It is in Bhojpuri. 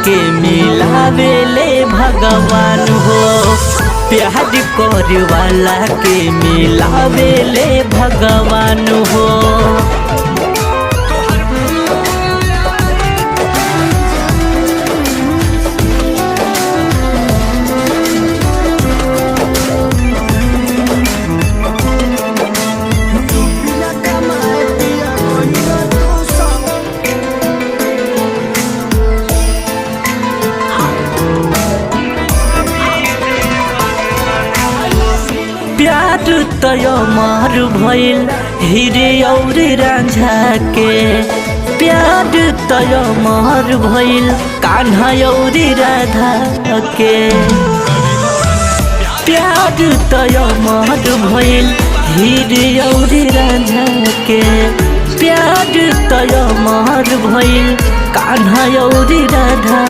के मिलावेले भगवान हो। प्यार करे वाला के मिलावेले भगवान हो। प्यार तय मार भइल हीरे और रांझा के। प्यार तय मार भइल कान्हा और राधा के। प्यार तय मार भइल हीरे और रांझा के। प्यार तय मार भइल कान्हा और राधा